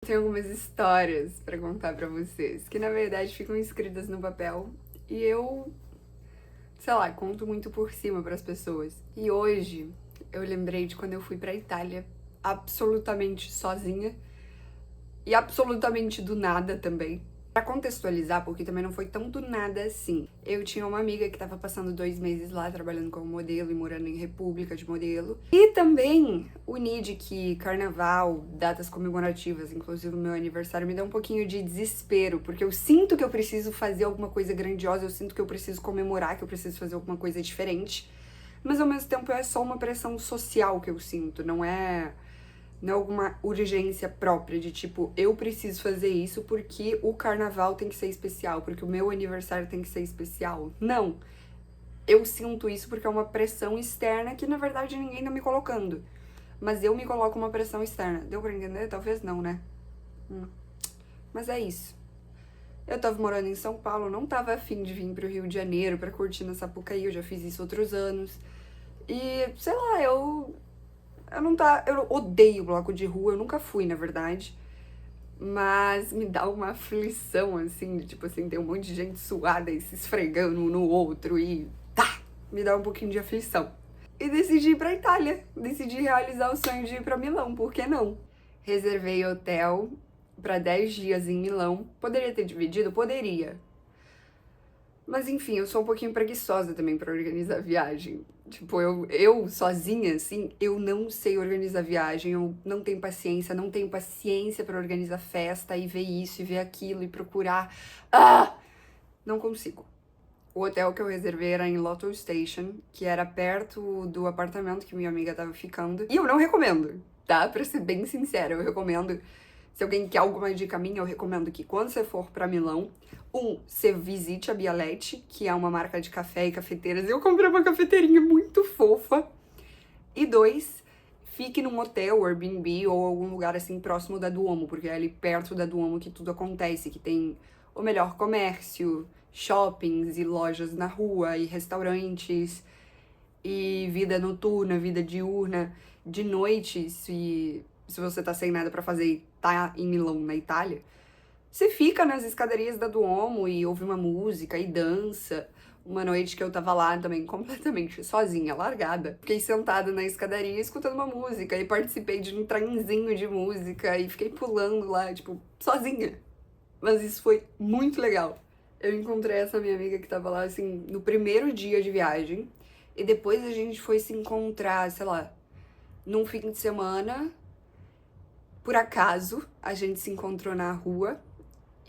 tenho algumas histórias pra contar pra vocês, que na verdade ficam escritas no papel e eu, sei lá, conto muito por cima pras pessoas. E hoje eu lembrei de quando eu fui pra Itália, absolutamente sozinha e absolutamente do nada também. Pra contextualizar, porque também não foi tão do nada assim. Eu tinha uma amiga que tava passando 2 meses lá trabalhando como modelo e morando em República de Modelo. E também uni de que carnaval, datas comemorativas, inclusive o meu aniversário, me dá um pouquinho de desespero, porque eu sinto que eu preciso fazer alguma coisa grandiosa, eu sinto que eu preciso comemorar, que eu preciso fazer alguma coisa diferente. Mas ao mesmo tempo é só uma pressão social que eu sinto, não é alguma urgência própria de tipo, eu preciso fazer isso porque o carnaval tem que ser especial, porque o meu aniversário tem que ser especial. Não. Eu sinto isso porque é uma pressão externa que na verdade ninguém tá me colocando. Mas eu me coloco uma pressão externa. Deu pra entender? Talvez não, né? Mas é isso. Eu tava morando em São Paulo, não tava afim de vir pro Rio de Janeiro pra curtir na Sapucaí, eu já fiz isso outros anos. E, sei lá, eu odeio bloco de rua, eu nunca fui, na verdade. Mas me dá uma aflição, assim, de tipo assim, tem um monte de gente suada e se esfregando um no outro e tá, me dá um pouquinho de aflição. E decidi ir pra Itália, decidi realizar o sonho de ir pra Milão, por que não? Reservei hotel pra 10 dias em Milão. Poderia ter dividido? Poderia. Mas enfim, eu sou um pouquinho preguiçosa também pra organizar a viagem. Tipo, eu sozinha, assim, eu não sei organizar viagem, eu não tenho paciência pra organizar festa e ver isso e ver aquilo e procurar. Ah! Não consigo. O hotel que eu reservei era em Lotto Station, que era perto do apartamento que minha amiga tava ficando. E eu não recomendo, tá? Pra ser bem sincera, eu recomendo. Se alguém quer alguma dica minha, eu recomendo que quando você for pra Milão, você visite a Bialetti, que é uma marca de café e cafeteiras. Eu comprei uma cafeteirinha muito fofa. E 2, fique num hotel, Airbnb ou algum lugar assim próximo da Duomo, porque é ali perto da Duomo que tudo acontece, que tem o melhor comércio, shoppings e lojas na rua e restaurantes e vida noturna, vida diurna, de noite, se você tá sem nada pra fazer e tá em Milão, na Itália, você fica nas escadarias da Duomo e ouve uma música e dança. Uma noite que eu tava lá também completamente sozinha, largada. Fiquei sentada na escadaria escutando uma música e participei de um trenzinho de música e fiquei pulando lá, tipo, sozinha. Mas isso foi muito legal. Eu encontrei essa minha amiga que tava lá, assim, no primeiro dia de viagem. E depois a gente foi se encontrar, sei lá, num fim de semana. Por acaso, a gente se encontrou na rua.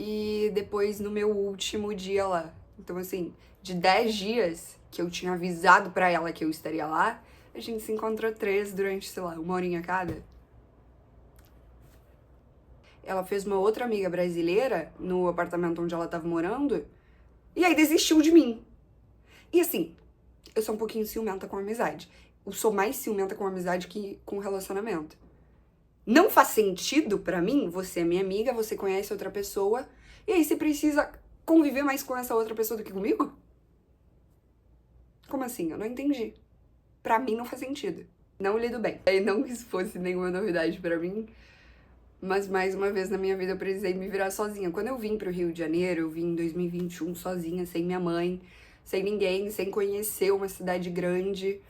E depois no meu último dia lá. Então, assim, de 10 dias que eu tinha avisado pra ela que eu estaria lá, a gente se encontrou 3 durante, sei lá, uma horinha cada. Ela fez uma outra amiga brasileira no apartamento onde ela tava morando, e aí desistiu de mim. E assim, eu sou um pouquinho ciumenta com amizade. Eu sou mais ciumenta com amizade que com relacionamento. Não faz sentido pra mim, você é minha amiga, você conhece outra pessoa, e aí você precisa conviver mais com essa outra pessoa do que comigo? Como assim? Eu não entendi. Pra mim não faz sentido. Não lido bem. E não que isso fosse nenhuma novidade pra mim, mas mais uma vez na minha vida eu precisei me virar sozinha. Quando eu vim pro Rio de Janeiro, eu vim em 2021 sozinha, sem minha mãe, sem ninguém, sem conhecer uma cidade grande.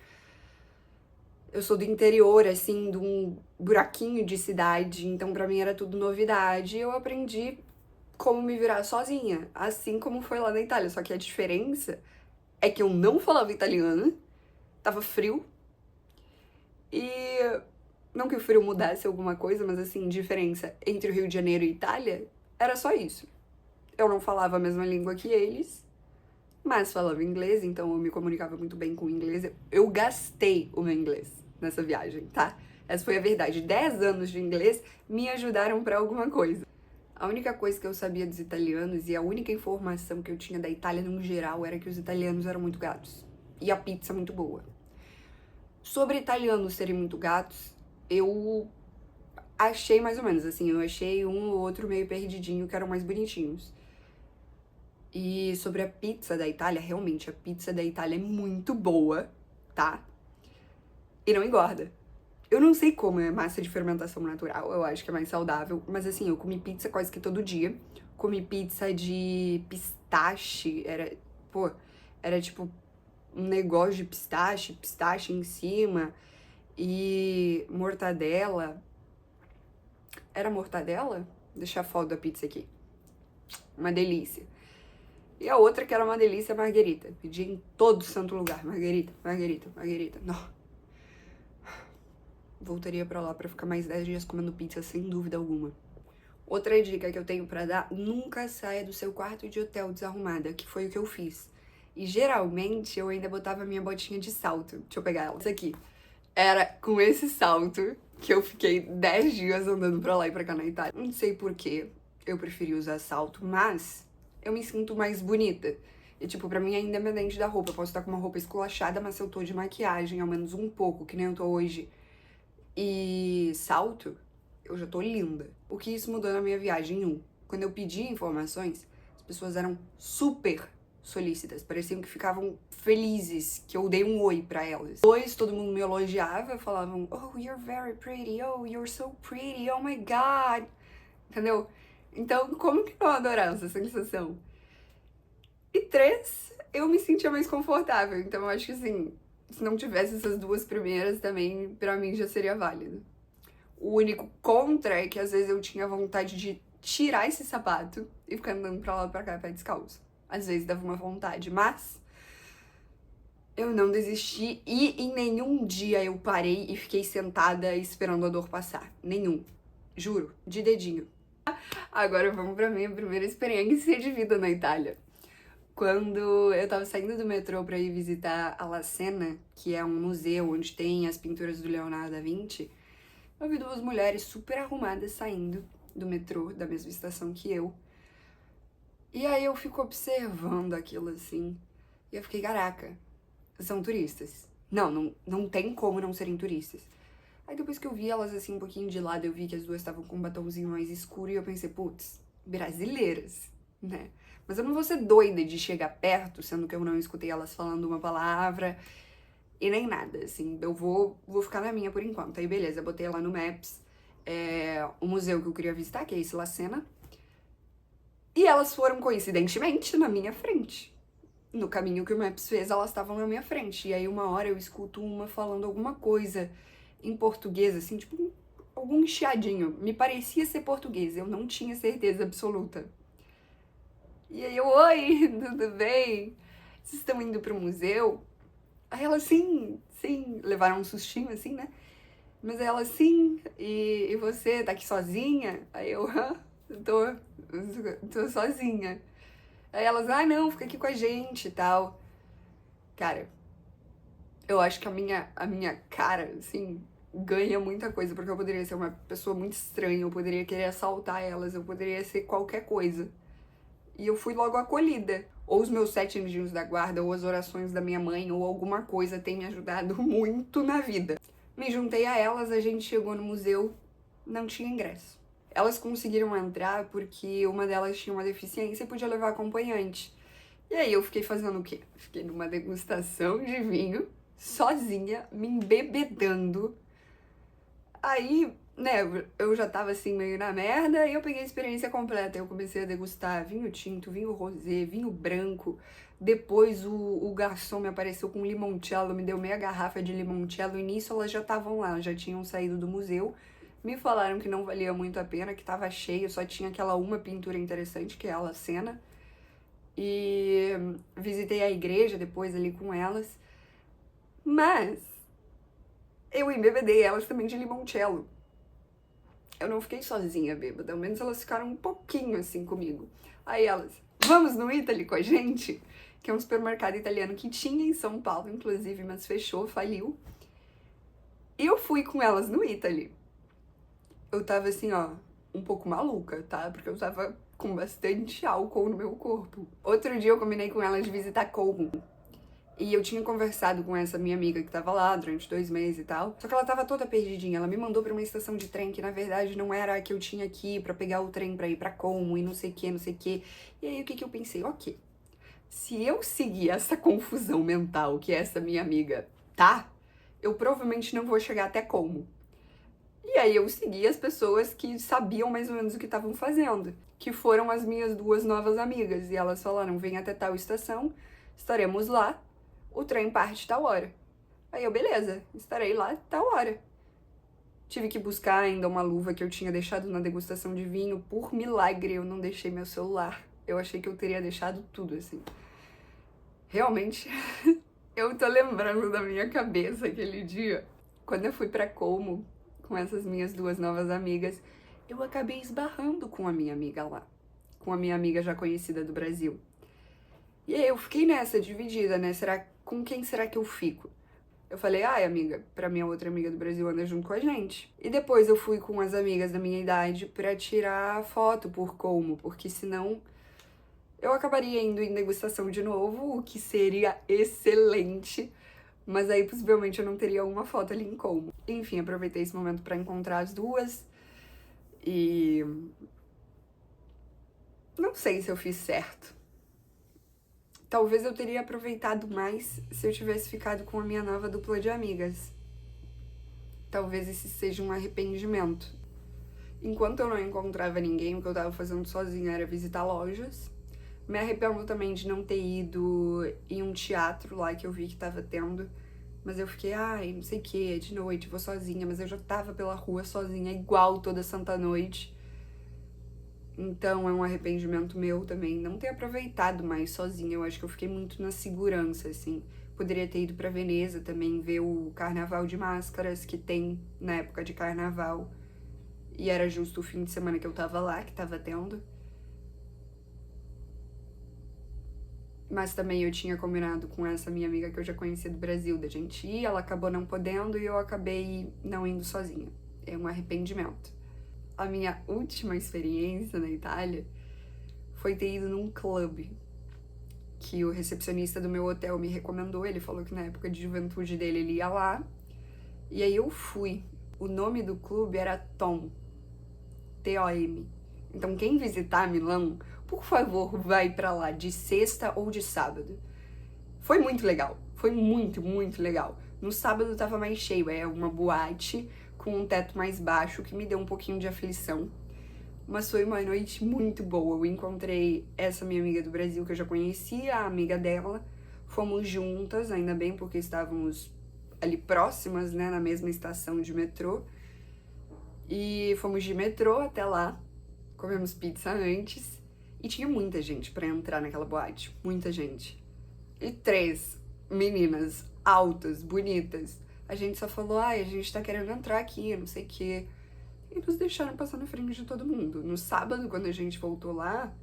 Eu sou do interior, assim, de um buraquinho de cidade, então pra mim era tudo novidade. E eu aprendi como me virar sozinha, assim como foi lá na Itália. Só que a diferença é que eu não falava italiano, tava frio, e não que o frio mudasse alguma coisa, mas assim, diferença entre o Rio de Janeiro e Itália era só isso. Eu não falava a mesma língua que eles, mas falava inglês, então eu me comunicava muito bem com o inglês. Eu gastei o meu inglês nessa viagem, tá? Essa foi a verdade. 10 anos de inglês me ajudaram pra alguma coisa. A única coisa que eu sabia dos italianos e a única informação que eu tinha da Itália no geral era que os italianos eram muito gatos. E a pizza muito boa. Sobre italianos serem muito gatos, eu achei mais ou menos, assim, eu achei um ou outro meio perdidinho que eram mais bonitinhos. E sobre a pizza da Itália, realmente, a pizza da Itália é muito boa, tá? E não engorda. Eu não sei como é massa de fermentação natural, eu acho que é mais saudável, mas assim, eu comi pizza quase que todo dia. Comi pizza de pistache, era tipo um negócio de pistache em cima e mortadela. Era mortadela? Deixa a foto da pizza aqui. Uma delícia. E a outra que era uma delícia, marguerita. Pedi em todo santo lugar, marguerita. Não. Voltaria pra lá pra ficar mais 10 dias comendo pizza, sem dúvida alguma. Outra dica que eu tenho pra dar, nunca saia do seu quarto de hotel desarrumada, que foi o que eu fiz. E geralmente eu ainda botava minha botinha de salto. Deixa eu pegar ela. Isso aqui. Era com esse salto que eu fiquei 10 dias andando pra lá e pra cá na Itália. Não sei porquê eu preferi usar salto, mas eu me sinto mais bonita. E, tipo, pra mim é independente da roupa. Eu posso estar com uma roupa esculachada, mas se eu tô de maquiagem, ao menos um pouco, que nem eu tô hoje, e salto, eu já tô linda. O que isso mudou na minha viagem? Quando eu pedi informações, as pessoas eram super solícitas, pareciam que ficavam felizes que eu dei um oi pra elas. 2, todo mundo me elogiava, falavam, oh, you're very pretty, oh, you're so pretty, oh my god, entendeu? Então, como que não adorar essa sensação? E 3, eu me sentia mais confortável, então eu acho que assim, se não tivesse essas 2 primeiras também, pra mim já seria válido. O único contra é que às vezes eu tinha vontade de tirar esse sapato e ficar andando pra lá e pra cá, pé descalço. Às vezes dava uma vontade, mas eu não desisti e em nenhum dia eu parei e fiquei sentada esperando a dor passar. Nenhum. Juro, de dedinho. Agora vamos pra minha primeira experiência de vida na Itália. Quando eu tava saindo do metrô pra ir visitar a La Senna, que é um museu onde tem as pinturas do Leonardo da Vinci, eu vi 2 mulheres super arrumadas saindo do metrô, da mesma estação que eu. E aí eu fico observando aquilo assim, e eu fiquei, caraca, são turistas. Não tem como não serem turistas. Aí depois que eu vi elas assim um pouquinho de lado, eu vi que as 2 estavam com um batomzinho mais escuro e eu pensei, putz, brasileiras, né? Mas eu não vou ser doida de chegar perto, sendo que eu não escutei elas falando uma palavra e nem nada, assim. Eu vou ficar na minha por enquanto. Aí beleza, botei lá no Maps o museu que eu queria visitar, que é esse La Senna. E elas foram, coincidentemente, na minha frente. No caminho que o Maps fez, elas estavam na minha frente. E aí uma hora eu escuto uma falando alguma coisa em português, assim, tipo, algum chiadinho. Me parecia ser português, eu não tinha certeza absoluta. E aí eu, oi, tudo bem? Vocês estão indo pro museu? Aí ela, sim, levaram um sustinho, assim, né? Mas ela, sim, e você tá aqui sozinha? Aí eu, tô sozinha. Aí elas, não, fica aqui com a gente e tal. Cara, eu acho que a minha cara, assim, ganha muita coisa, porque eu poderia ser uma pessoa muito estranha, eu poderia querer assaltar elas, eu poderia ser qualquer coisa. E eu fui logo acolhida. Ou os meus 7 anjinhos da guarda, ou as orações da minha mãe, ou alguma coisa tem me ajudado muito na vida. Me juntei a elas, a gente chegou no museu, não tinha ingresso. Elas conseguiram entrar porque uma delas tinha uma deficiência e podia levar acompanhante. E aí eu fiquei fazendo o quê? Fiquei numa degustação de vinho, sozinha, me embebedando. Aí, né, eu já tava assim meio na merda e eu peguei a experiência completa. Eu comecei a degustar vinho tinto, vinho rosé, vinho branco. Depois o garçom me apareceu com limoncello, me deu meia garrafa de limoncello e nisso elas já estavam lá, já tinham saído do museu. Me falaram que não valia muito a pena, que tava cheio, só tinha aquela uma pintura interessante, que é a La Senna. E visitei a igreja depois ali com elas. Mas eu embebedei elas também de limoncello. Eu não fiquei sozinha bêbada, ao menos elas ficaram um pouquinho assim comigo. Aí elas, vamos no Italy com a gente? Que é um supermercado italiano que tinha em São Paulo, inclusive, mas fechou, faliu. E eu fui com elas no Italy. Eu tava assim, ó, um pouco maluca, tá? Porque eu tava com bastante álcool no meu corpo. Outro dia eu combinei com elas de visitar Como. E eu tinha conversado com essa minha amiga que tava lá durante 2 meses e tal. Só que ela tava toda perdidinha. Ela me mandou pra uma estação de trem que, na verdade, não era a que eu tinha aqui pra pegar o trem pra ir pra Como e não sei o que, não sei o que. E aí, o que que eu pensei? Ok, se eu seguir essa confusão mental que essa minha amiga tá, eu provavelmente não vou chegar até Como. E aí eu segui as pessoas que sabiam mais ou menos o que estavam fazendo, que foram as minhas duas novas amigas. E elas falaram, vem até tal estação, estaremos lá, o trem parte tal hora. Aí eu, beleza, estarei lá tal hora. Tive que buscar ainda uma luva que eu tinha deixado na degustação de vinho. Por milagre, eu não deixei meu celular. Eu achei que eu teria deixado tudo, assim. Realmente, eu tô lembrando da minha cabeça aquele dia. Quando eu fui pra Como, com essas minhas duas novas amigas, eu acabei esbarrando com a minha amiga lá. Com a minha amiga já conhecida do Brasil. E aí eu fiquei nessa, dividida, né? Com quem será que eu fico? Eu falei, ai, amiga, pra minha outra amiga do Brasil anda junto com a gente. E depois eu fui com as amigas da minha idade pra tirar foto por Como, porque senão eu acabaria indo em degustação de novo, o que seria excelente, mas aí possivelmente eu não teria uma foto ali em Como. Enfim, aproveitei esse momento pra encontrar as duas e não sei se eu fiz certo. Talvez eu teria aproveitado mais se eu tivesse ficado com a minha nova dupla de amigas. Talvez esse seja um arrependimento. Enquanto eu não encontrava ninguém, o que eu tava fazendo sozinha era visitar lojas. Me arrependo também de não ter ido em um teatro lá que eu vi que tava tendo. Mas eu fiquei, ai, não sei o que, de noite, vou sozinha. Mas eu já tava pela rua sozinha, igual toda santa noite. Então é um arrependimento meu também não ter aproveitado mais sozinha. Eu acho que eu fiquei muito na segurança, assim. Poderia ter ido pra Veneza também, ver o carnaval de máscaras que tem na época de carnaval. E era justo o fim de semana que eu tava lá, que tava tendo. Mas também eu tinha combinado com essa minha amiga que eu já conhecia do Brasil, da gente ir, ela acabou não podendo e eu acabei não indo sozinha. É um arrependimento. A minha última experiência na Itália foi ter ido num clube que o recepcionista do meu hotel me recomendou. Ele falou que na época de juventude dele ele ia lá. E aí eu fui. O nome do clube era Tom. T-O-M. Então quem visitar Milão, por favor, vai pra lá de sexta ou de sábado. Foi muito legal. Foi muito, muito legal. No sábado tava mais cheio. É uma boate com um teto mais baixo que me deu um pouquinho de aflição. Mas foi uma noite muito boa. Eu encontrei essa minha amiga do Brasil que eu já conhecia, a amiga dela. Fomos juntas, ainda bem, porque estávamos ali próximas, né, na mesma estação de metrô. E fomos de metrô até lá. Comemos pizza antes. E tinha muita gente pra entrar naquela boate. Muita gente. E três meninas altas, bonitas. A gente só falou, ai, a gente tá querendo entrar aqui, não sei o quê. E nos deixaram passar na frente de todo mundo. No sábado, quando a gente voltou lá,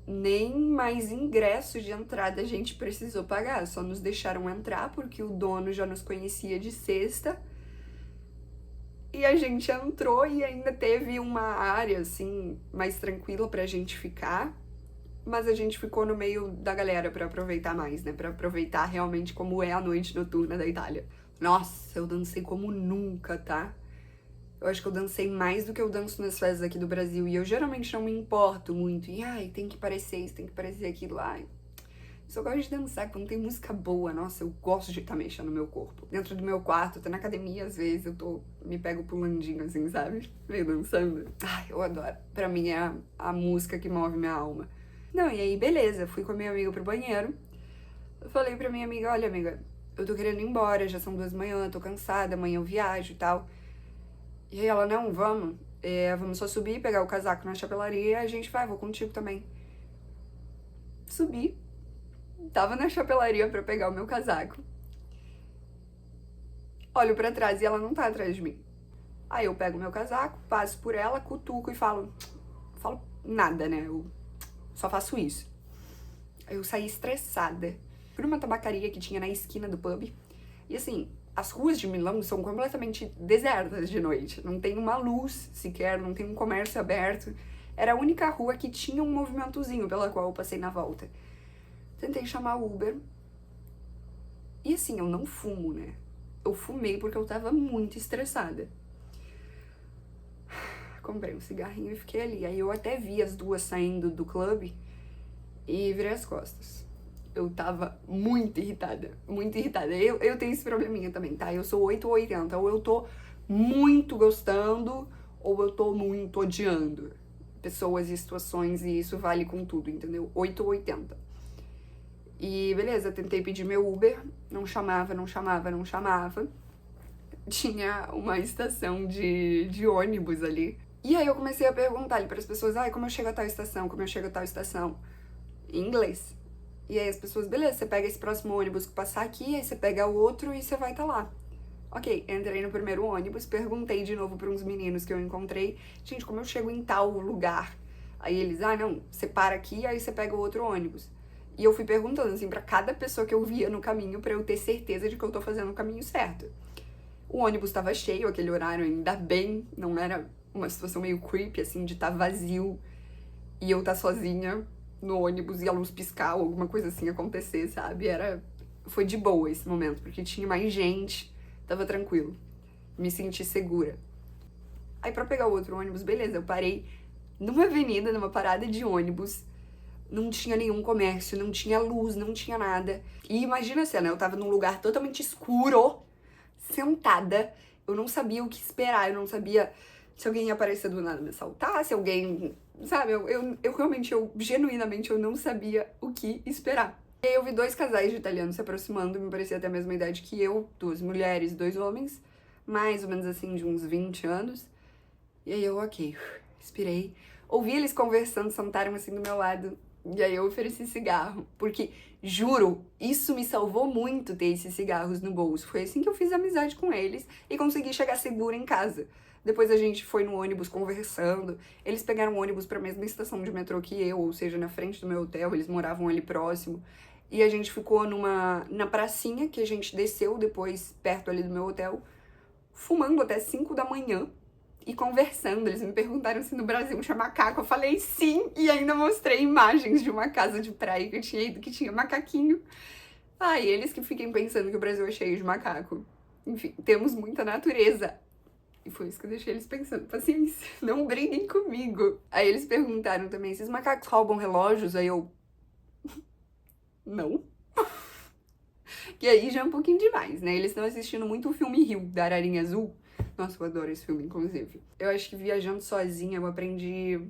nem mais ingresso de entrada a gente precisou pagar. Só nos deixaram entrar porque o dono já nos conhecia de sexta. E a gente entrou e ainda teve uma área, assim, mais tranquila pra gente ficar. Mas a gente ficou no meio da galera pra aproveitar mais, né? Pra aproveitar realmente como é a noite noturna da Itália. Nossa, eu dancei como nunca, tá? Eu acho que eu dancei mais do que eu danço nas festas aqui do Brasil. E eu geralmente não me importo muito. E, ai, tem que parecer isso, tem que parecer aquilo. Ai, eu só gosto de dançar quando tem música boa. Nossa, eu gosto de estar mexendo no meu corpo. Dentro do meu quarto, até na academia, às vezes, me pego pulandinho, assim, sabe? Meio dançando. Ai, eu adoro. Pra mim é a música que move minha alma. Não, e aí, beleza. Fui com a minha amiga pro banheiro. Eu falei pra minha amiga, olha, amiga, eu tô querendo ir embora, já são 2 da manhã, tô cansada, amanhã eu viajo e tal. E aí ela, não, vamos. Vamos só subir, pegar o casaco na chapelaria e a gente vai, vou contigo também. Subi. Tava na chapelaria pra pegar o meu casaco. Olho pra trás e ela não tá atrás de mim. Aí eu pego o meu casaco, passo por ela, cutuco e falo nada, né? Eu só faço isso. Aí eu saí estressada. Fui numa tabacaria que tinha na esquina do pub. E assim, as ruas de Milão são completamente desertas de noite. Não tem uma luz sequer, não tem um comércio aberto. Era a única rua que tinha um movimentozinho pela qual eu passei na volta. Tentei chamar o Uber. E assim, eu não fumo, né? Eu fumei porque eu tava muito estressada. Comprei um cigarrinho e fiquei ali. Aí eu até vi as duas saindo do clube e virei as costas. Eu tava muito irritada, muito irritada. Eu tenho esse probleminha também, tá? Eu sou 8 ou 80, ou eu tô muito gostando ou eu tô muito odiando pessoas e situações, e isso vale com tudo, entendeu? 8 ou 80. E beleza, tentei pedir meu Uber, não chamava. Tinha uma estação de ônibus ali. E aí eu comecei a perguntar ali pras pessoas, como eu chego a tal estação, em inglês. E aí as pessoas, beleza, você pega esse próximo ônibus que passar aqui, aí você pega o outro e você vai tá lá. Ok, entrei no primeiro ônibus, perguntei de novo pra uns meninos que eu encontrei, gente, como eu chego em tal lugar? Aí eles, não, você para aqui, aí você pega o outro ônibus. E eu fui perguntando, assim, pra cada pessoa que eu via no caminho, pra eu ter certeza de que eu tô fazendo o caminho certo. O ônibus tava cheio, aquele horário, ainda bem, não era uma situação meio creepy, assim, de tá vazio e eu tá sozinha no ônibus e a luz piscar ou alguma coisa assim acontecer, sabe? Foi de boa esse momento, porque tinha mais gente, tava tranquilo, me senti segura. Aí pra pegar o outro ônibus, beleza, eu parei numa avenida, numa parada de ônibus, não tinha nenhum comércio, não tinha luz, não tinha nada. E imagina a cena, eu tava num lugar totalmente escuro, sentada, eu não sabia o que esperar, eu não sabia se alguém ia aparecer do nada me assaltar, se alguém, sabe, eu realmente, genuinamente, eu não sabia o que esperar. E aí eu vi 2 casais de italianos se aproximando, me parecia até a mesma idade que eu, 2 mulheres, 2 homens, mais ou menos assim, de uns 20 anos. E aí eu, ok, expirei. Ouvi eles conversando, sentaram assim do meu lado, e aí eu ofereci cigarro, porque, juro, isso me salvou muito ter esses cigarros no bolso. Foi assim que eu fiz amizade com eles e consegui chegar segura em casa. Depois a gente foi no ônibus conversando, eles pegaram um ônibus pra mesma estação de metrô que eu, ou seja, na frente do meu hotel, eles moravam ali próximo. E a gente ficou na pracinha, que a gente desceu depois, perto ali do meu hotel, fumando até 5 da manhã. E conversando, eles me perguntaram se no Brasil tinha macaco, eu falei sim, e ainda mostrei imagens de uma casa de praia que eu tinha ido, que tinha macaquinho. E eles que fiquem pensando que o Brasil é cheio de macaco. Enfim, temos muita natureza. E foi isso que eu deixei eles pensando, paciência, não briguem comigo. Aí eles perguntaram também, se os macacos roubam relógios? Aí eu, não. E aí já é um pouquinho demais, né? Eles estão assistindo muito o filme Rio, da Ararinha Azul. Nossa, eu adoro esse filme, inclusive. Eu acho que viajando sozinha eu aprendi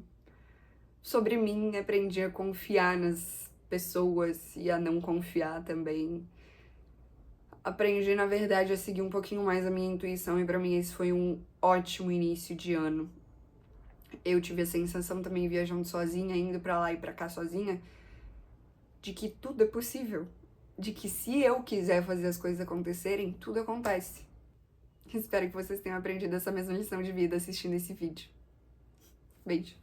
sobre mim, aprendi a confiar nas pessoas e a não confiar também. Aprendi, na verdade, a seguir um pouquinho mais a minha intuição e pra mim esse foi um ótimo início de ano. Eu tive a sensação também viajando sozinha, indo pra lá e pra cá sozinha, de que tudo é possível. De que se eu quiser fazer as coisas acontecerem, tudo acontece. Espero que vocês tenham aprendido essa mesma lição de vida assistindo esse vídeo. Beijo!